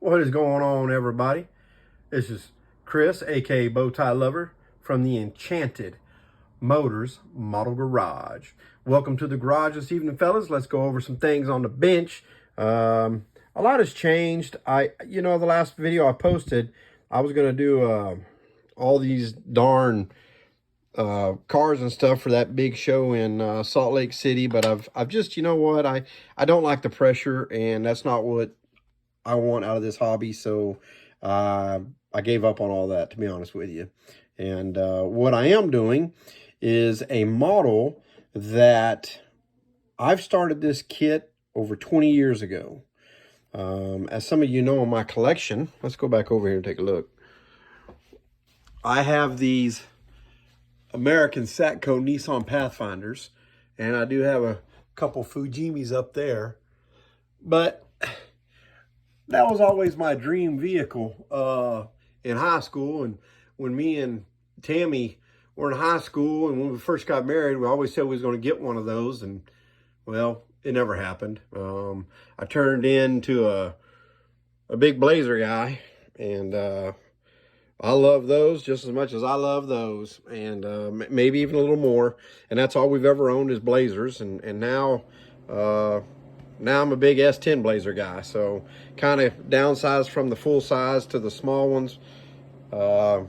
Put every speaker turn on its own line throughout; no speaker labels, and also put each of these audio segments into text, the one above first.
What is going on, everybody? This is Chris, aka Bowtie Lover, from the Enchanted Motors Model Garage. Welcome to the garage this evening, fellas. Let's go over some things on the bench. A lot has changed. The last video I posted, I was gonna do all these darn cars and stuff for that big show in Salt Lake City, but I've just, you know what, I don't like the pressure, and that's not what I want out of this hobby. So I gave up on all that, to be honest with you. And what I am doing is a model that I've started this kit over 20 years ago. As some of you know, in my collection, let's go back over here and take a look. I have these American Satco Nissan Pathfinders, and I do have a couple Fujimis up there, but that was always my dream vehicle in high school. And when me and Tammy were in high school and when we first got married, we always said we was going to get one of those, and well, it never happened. I turned into a big Blazer guy, and I love those just as much as I love those, and maybe even a little more. And that's all we've ever owned is Blazers. And now I'm a big S10 Blazer guy. So kind of downsized from the full size to the small ones. I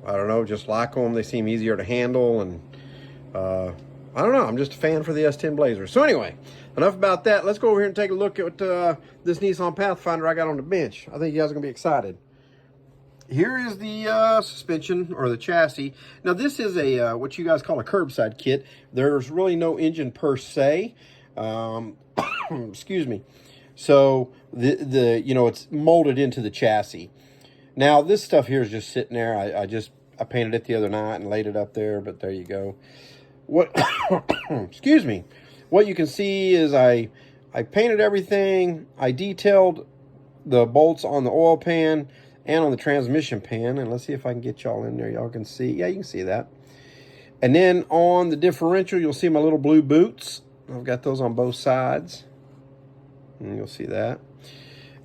don't know, just like them. They seem easier to handle, and I don't know. I'm just a fan for the S10 Blazer. So anyway, enough about that. Let's go over here and take a look at this Nissan Pathfinder I got on the bench. I think you guys are gonna be excited. Here is the suspension, or the chassis. Now this is a what you guys call a curbside kit. There's really no engine per se. Excuse me. So it's molded into the chassis. Now this stuff here is just sitting there. I painted it the other night and laid it up there, but there you go. What excuse me. What you can see is I painted everything. I detailed the bolts on the oil pan and on the transmission pan, and let's see if I can get y'all in there. Y'all can see. Yeah, you can see that. And then on the differential, you'll see my little blue boots. I've got those on both sides, and you'll see that.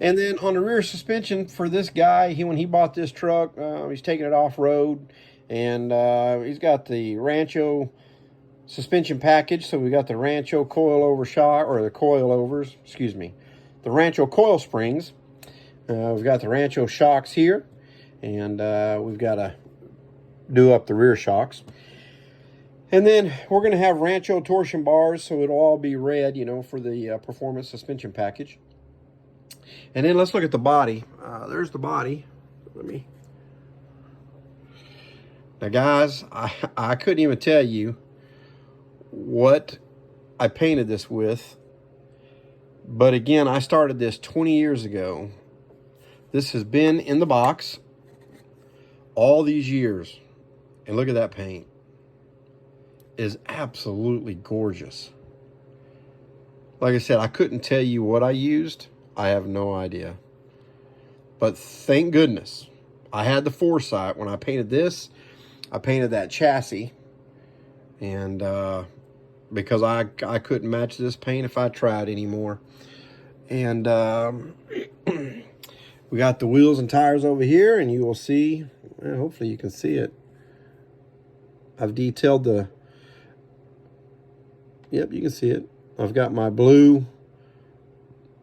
And then on the rear suspension for this guy, when he bought this truck, he's taking it off-road, and he's got the Rancho suspension package. So we got the Rancho coilover shock, or the coilovers, excuse me, the Rancho coil springs. We've got the Rancho shocks here, and we've got to do up the rear shocks. And then we're going to have Rancho torsion bars, so it'll all be red, for the performance suspension package. And then let's look at the body. There's the body. Now, guys, I couldn't even tell you what I painted this with. But again, I started this 20 years ago. This has been in the box all these years. And look at that paint. It is absolutely gorgeous. Like I said, I couldn't tell you what I used. I have no idea. But thank goodness I had the foresight when I painted this. I painted that chassis. And because I couldn't match this paint if I tried anymore. And we got the wheels and tires over here, and you will see, well, hopefully you can see it. I've detailed yep, you can see it. I've got my blue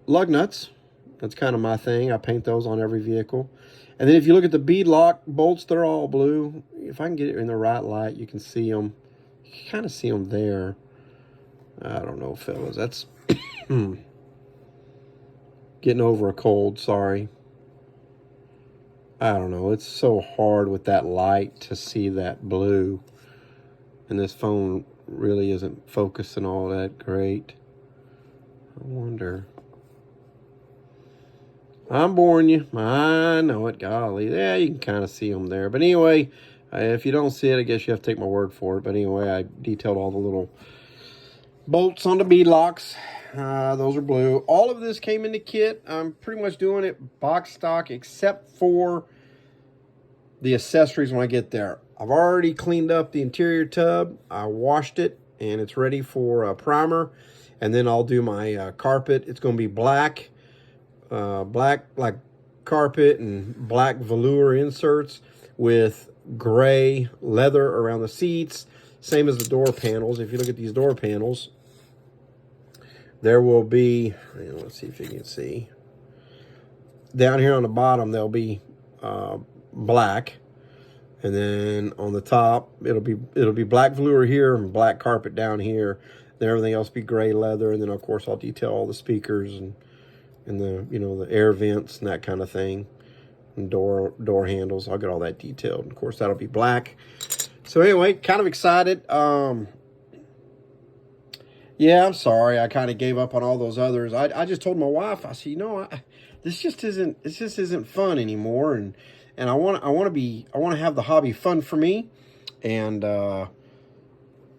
lug nuts. That's kind of my thing. I paint those on every vehicle. And then if you look at the bead lock bolts, they're all blue. If I can get it in the right light, you can see them. You can kind of see them there. I don't know, fellas. That's getting over a cold, sorry. I don't know. It's so hard with that light to see that blue. And this phone really isn't focusing all that great. I wonder. I'm boring you. I know it. Golly. Yeah, you can kind of see them there. But anyway, if you don't see it, I guess you have to take my word for it. But anyway, I detailed all the little bolts on the bead locks. Those are blue. All of this came in the kit. I'm pretty much doing it box stock, except for the accessories when I get there. I've already cleaned up the interior tub. I washed it, and it's ready for a primer. And then I'll do my carpet. It's going to be black, like carpet and black velour inserts with gray leather around the seats. Same as the door panels. If you look at these door panels, there will be, let's see if you can see. Down here on the bottom, there'll be black. And then on the top, it'll be black velour here and black carpet down here. Then everything else be gray leather. And then of course I'll detail all the speakers and the the air vents and that kind of thing. And door handles. I'll get all that detailed. And of course that'll be black. So anyway, kind of excited. Yeah, I'm sorry. I kind of gave up on all those others. I just told my wife, I said, this just isn't fun anymore. And I want to have the hobby fun for me. And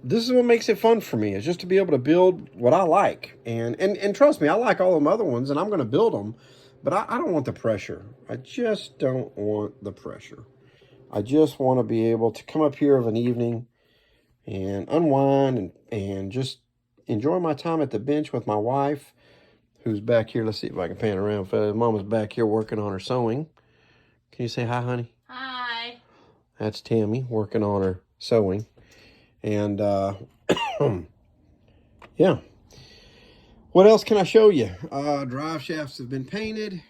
this is what makes it fun for me, is just to be able to build what I like. And trust me, I like all them other ones, and I'm going to build them. But I don't want the pressure. I just don't want the pressure. I just want to be able to come up here of an evening and unwind and just enjoy my time at the bench with my wife, who's back here. Let's see if I can pan around. Mama's back here working on her sewing. Can you say hi, honey?
Hi.
That's Tammy working on her sewing. And, yeah. What else can I show you? Drive shafts have been painted.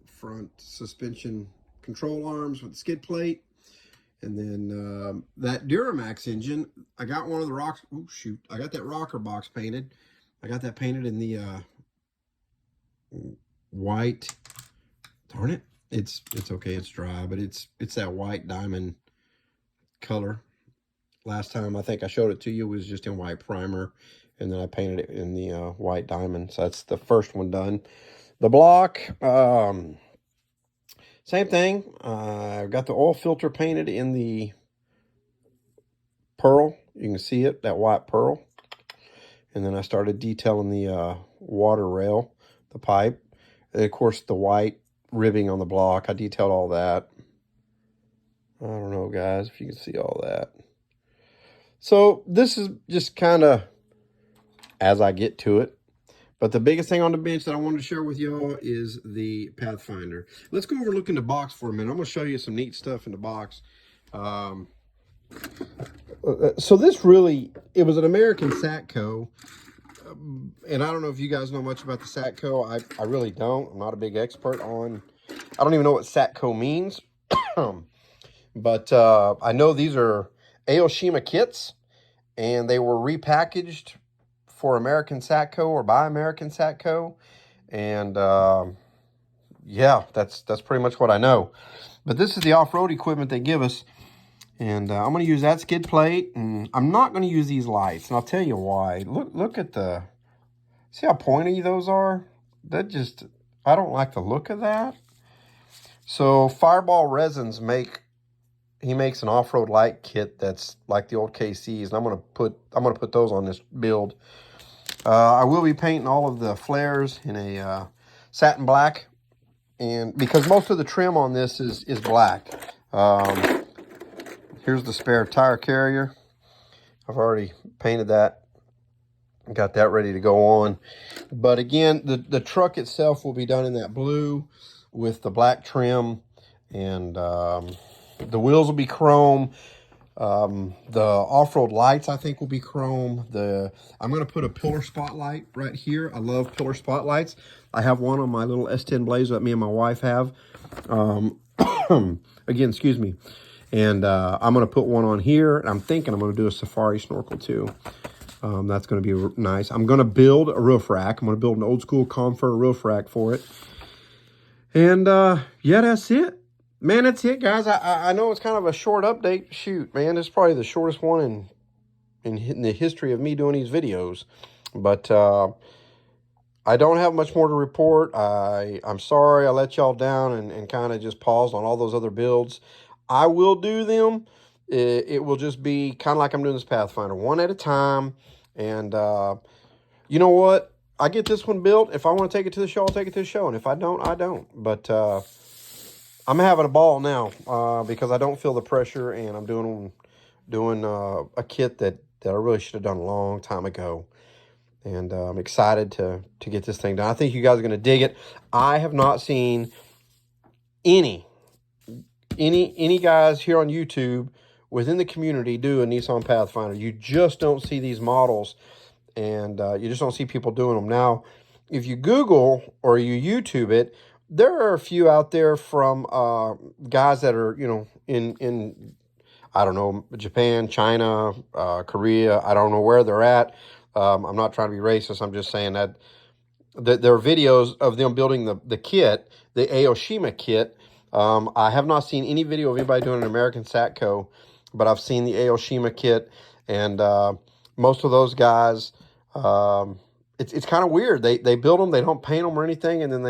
Front suspension control arms with skid plate. And then that Duramax engine, I got one of the rocks. Oh, shoot. I got that rocker box painted. I got that painted in the white. Darn it. It's okay. It's dry, but it's that white diamond color. Last time I think I showed it to you was just in white primer. And then I painted it in the white diamond. So that's the first one done. The block, same thing. I've got the oil filter painted in the pearl. You can see it, that white pearl. And then I started detailing the water rail, the pipe. And of course, the white ribbing on the block. I detailed all that. I don't know, guys, if you can see all that. So this is just kind of as I get to it. But the biggest thing on the bench that I wanted to share with y'all is the Pathfinder. Let's go over and look in the box for a minute. I'm going to show you some neat stuff in the box. So this really, it was an American Satco. And I don't know if you guys know much about the Satco. I really don't. I'm not a big expert on, I don't even know what Satco means. But I know these are Aoshima kits. And they were repackaged for American Satco or by American Satco. And yeah, that's pretty much what I know. But this is the off-road equipment they give us. And I'm going to use that skid plate. And I'm not going to use these lights. And I'll tell you why. Look at the, see how pointy those are? That just, I don't like the look of that. So Fireball Resins he makes an off-road light kit that's like the old KCs. And I'm going to put those on this build. I will be painting all of the flares in a satin black, and because most of the trim on this is black. Here's the spare tire carrier. I've already painted that, got that ready to go on. But again, the truck itself will be done in that blue with the black trim, and the wheels will be chrome. The off-road lights, I think, will be chrome. I'm going to put a pillar spotlight right here. I love pillar spotlights. I have one on my little S10 Blazer that me and my wife have. Again, excuse me. And I'm going to put one on here. And I'm thinking I'm going to do a safari snorkel too. That's going to be nice. I'm going to build a roof rack. I'm going to build an old school Confer roof rack for it. And yeah, that's it. Man, that's it, guys. I know it's kind of a short update. Shoot, man, it's probably the shortest one in the history of me doing these videos. But I don't have much more to report. I'm sorry I let y'all down and kind of just paused on all those other builds. I will do them. It will just be kind of like I'm doing this Pathfinder, one at a time. And you know what? I get this one built. If I want to take it to the show, I'll take it to the show. And if I don't, I don't. But I'm having a ball now because I don't feel the pressure, and I'm doing a kit that I really should have done a long time ago. And I'm excited to get this thing done. I think you guys are going to dig it. I have not seen any guys here on YouTube within the community do a Nissan Pathfinder. You just don't see these models, and you just don't see people doing them. Now, if you Google or you YouTube it, there are a few out there from guys that are, in I don't know, Japan, China, Korea. I don't know where they're at. I'm not trying to be racist. I'm just saying that there are videos of them building the kit, the Aoshima kit. I have not seen any video of anybody doing an American Satco, but I've seen the Aoshima kit, and most of those guys, it's kind of weird. They build them, they don't paint them or anything, and then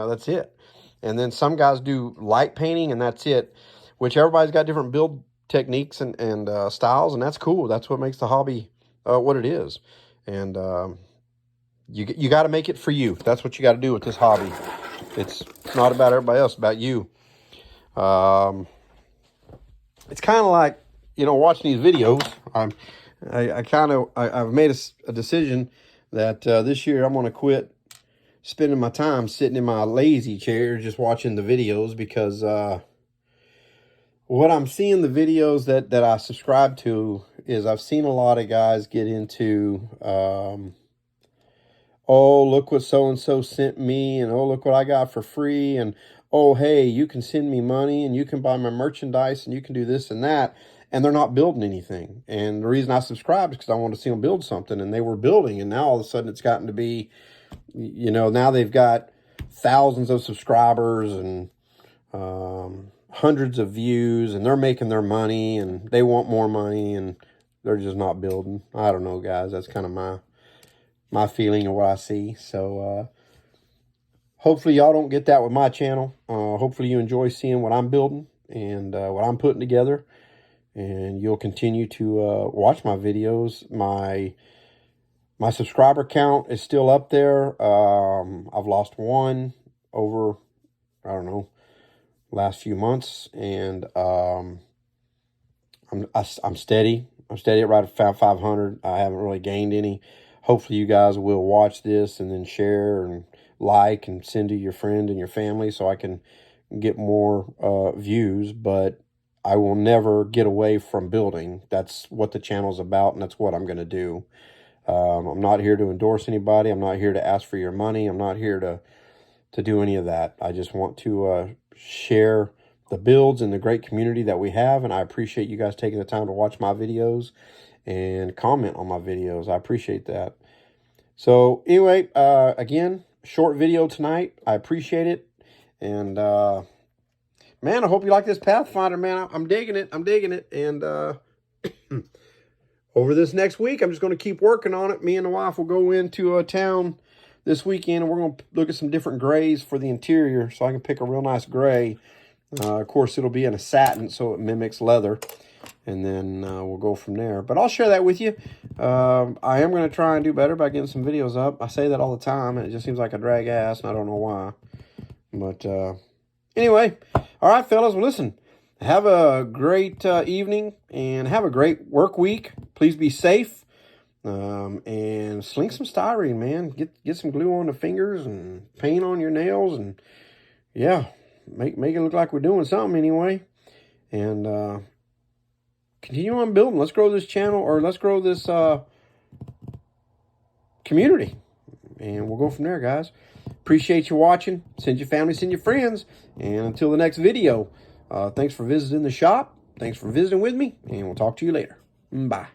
that's it. And then some guys do light painting, and that's it. Which everybody's got different build techniques and styles, and that's cool. That's what makes the hobby what it is. And you got to make it for you. That's what you got to do with this hobby. It's not about everybody else, it's about you. It's kind of like, watching these videos. I've made a decision that this year I'm going to quit spending my time sitting in my lazy chair just watching the videos, because what I'm seeing, the videos that I subscribe to, is I've seen a lot of guys get into, oh, look what so-and-so sent me, and oh, look what I got for free, and oh, hey, you can send me money, and you can buy my merchandise, and you can do this and that, and they're not building anything. And the reason I subscribed is because I wanted to see them build something, and they were building, and now all of a sudden it's gotten to be, now they've got thousands of subscribers and hundreds of views, and they're making their money, and they want more money, and they're just not building. I don't know, guys. That's kind of my feeling of what I see. So hopefully y'all don't get that with my channel. Hopefully you enjoy seeing what I'm building and what I'm putting together, and you'll continue to watch my videos. My subscriber count is still up there. I've lost one over, I don't know, last few months, and I'm steady. I'm steady at right at 500. I haven't really gained any. Hopefully you guys will watch this and then share and like and send to your friend and your family so I can get more views. But I will never get away from building. That's what the channel's about, and that's what I'm going to do. I'm not here to endorse anybody. I'm not here to ask for your money. I'm not here to do any of that. I just want to share the builds and the great community that we have, and I appreciate you guys taking the time to watch my videos and comment on my videos. I appreciate that. So anyway, again, short video tonight. I appreciate it, and man, I hope you like this Pathfinder, man. I'm digging it. I'm digging it, and over this next week, I'm just going to keep working on it. Me and the wife will go into a town this weekend, and we're going to look at some different grays for the interior, so I can pick a real nice gray. Of course, it'll be in a satin, so it mimics leather, and then we'll go from there. But I'll share that with you. I am going to try and do better by getting some videos up. I say that all the time, and it just seems like I drag ass, and I don't know why. But anyway, all right, fellas, well, listen, have a great evening, and have a great work week. Please be safe. And sling some styrene, man. Get some glue on the fingers and paint on your nails, and yeah, make it look like we're doing something anyway. And continue on building. Let's grow this channel, or let's grow this community, and we'll go from there, guys. Appreciate you watching. Send your family, send your friends, and until the next video, thanks for visiting the shop. Thanks for visiting with me, and we'll talk to you later. Bye.